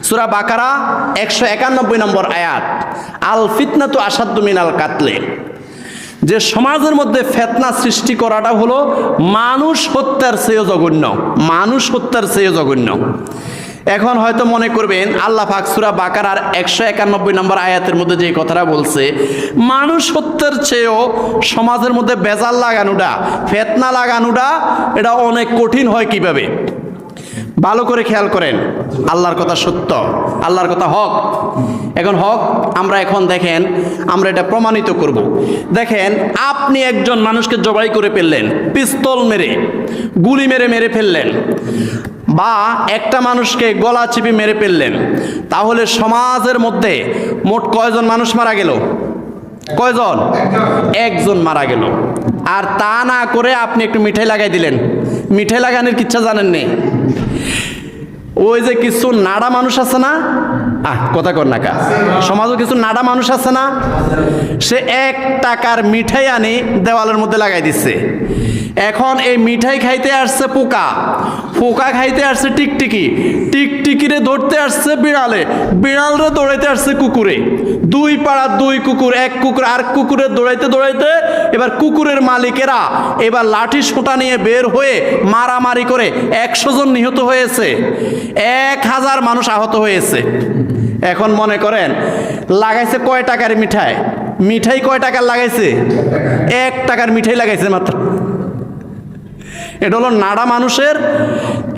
সূরা বাকারা 191 নম্বর আয়াত, আল ফিতনাতু আসাদ্দু মিনাল কাতলে, যে সমাজের মধ্যে ফিতনা সৃষ্টি করাটা হলো মানুষ হত্যার চেয়েও জঘন্য, মানুষ হত্যার চেয়েও জঘন্য। এখন হয়তো মনে করবেন আল্লাহ পাক সূরা বাকারার 191 নম্বর আয়াতের মধ্যে যে কথাটা বলছে, মানুষ হত্যার চেয়েও সমাজের মধ্যে বেজাল লাগানোটা, ফিতনা লাগানোটা এটা অনেক কঠিন হয় কিভাবে? ভালো করে খেয়াল করেন, আল্লাহর কথা সত্য, আল্লাহর কথা হক। এখন হক আমরা এখন দেখেন, আমরা এটা প্রমাণিত করব। দেখেন, আপনি একজন মানুষকে জবাই করে ফেললেন, পিস্তল মেরে, গুলি মেরে মেরে ফেললেন, বা একটা মানুষকে গলা চিপে মেরে ফেললেন, তাহলে সমাজের মধ্যে মোট কয়জন মানুষ মারা গেল? কয়জন? একজন মারা গেল। আর তা না করে আপনি একটু মিঠাই লাগাই দিলেন। মিঠাই লাগানোর কিচ্ছা জানেন নি? ওই যে কিছু নাড়া মানুষ আছে না, কথা কর না কা, সমাজে কিছু নাড়া মানুষ আছে না, সে 1 টাকার মিঠাই আনি দেওয়ালের মধ্যে লাগাই দিচ্ছে। এখন এই মিঠাই খাইতে আসছে পোকা, পোকা খাইতে আসছে টিকটিকি, টিকটিকিরে ধরতে আসছে বিড়ালে, বিড়ালরে দৌড়াইতে আসছে কুকুরে। 2 পাড়া 2 কুকুর, 1 কুকুর আর কুকুরের দৌড়াইতে দৌড়াইতে এবার কুকুরের মালিকেরা এবার লাঠি সোঁটা নিয়ে বের হয়ে মারামারি করে 100 জন নিহত হয়েছে, 1000 মানুষ আহত হয়েছে। এখন মনে করেন লাগাইছে কয় টাকার মিঠাই? মিঠাই কয় টাকার লাগাইছে? 1 টাকার মিঠাই লাগাইছে মাত্র। এটা হলো নাড়া মানুষের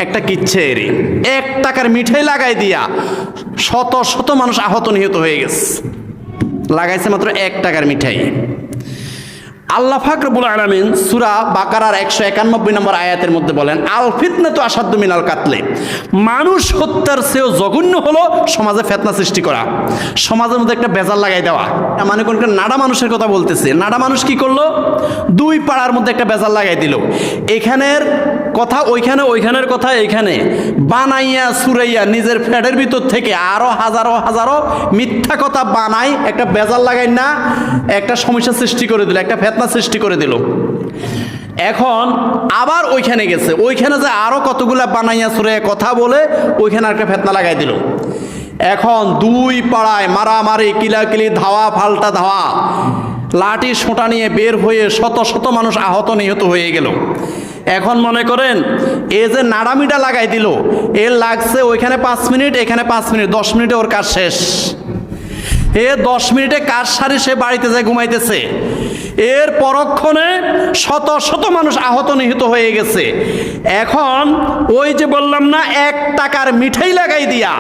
একটা কিচ্ছেরি। 1 টাকার মিঠাই লাগাই দিয়া শত শত মানুষ আহত নিহত হয়ে গেছে, লাগাইছে মাত্র 1 টাকার মিঠাই। আল্লাহ পাক রব্বুল আলামিন সূরা বাকারার 191 নম্বর আয়াতের মধ্যে বলেন, আল ফিতনাতু আসাদ্দু মিনাল কাতলে, মানুষ হত্যার চেয়েও জঘন্য হলো সমাজে ফিতনা সৃষ্টি করা, সমাজের মধ্যে একটা বেজাল লাগাই দেওয়া। মানে কোন নাড়া মানুষের কথা বলতেছে। নাড়া মানুষ কি করলো? 2 পাড়ার মধ্যে একটা বেজাল লাগাই দিল। এখানের কথা ওইখানে, ওইখানের কথা এইখানে, বানাইয়া সুরাইয়া নিজের ফ্যাটের ভিতর থেকে আরো হাজারো হাজারো মিথ্যা কথা বানাই একটা বেজাল লাগাই না একটা সমস্যা সৃষ্টি করে দিল, একটা ফিতনা সৃষ্টি করে দিল। এখন আবার ওইখানে গেছে, ওইখানে যে আরো কতগুলা বানাইয়া সুরাইয়া কথা বলে ওইখানে একটা ফিতনা লাগাই দিল। এখন 2 পাড়ায় মারামারি, কিলাকিলি, ধাওয়া পাল্টা ধাওয়া, লাঠি সোঁটা নিয়ে বের হয়ে শত শত মানুষ আহত নিহত হয়ে গেল। এখন মনে করেন এ যে নাড়ামিটা লাগাই দিল, এর লাগছে ওইখানে 5 মিনিট, এখানে 5 মিনিট, 10 মিনিটে ওর কাজ শেষ। 10 মিনিটে কাজ সারি সে বাড়িতে যায় ঘুমাইতেছে, এর পরক্ষণে শত শত মানুষ আহত নিহত হয়ে গেছে। এখন ওই যে বললাম না 1 টাকার মিঠাই লাগাই দিয়া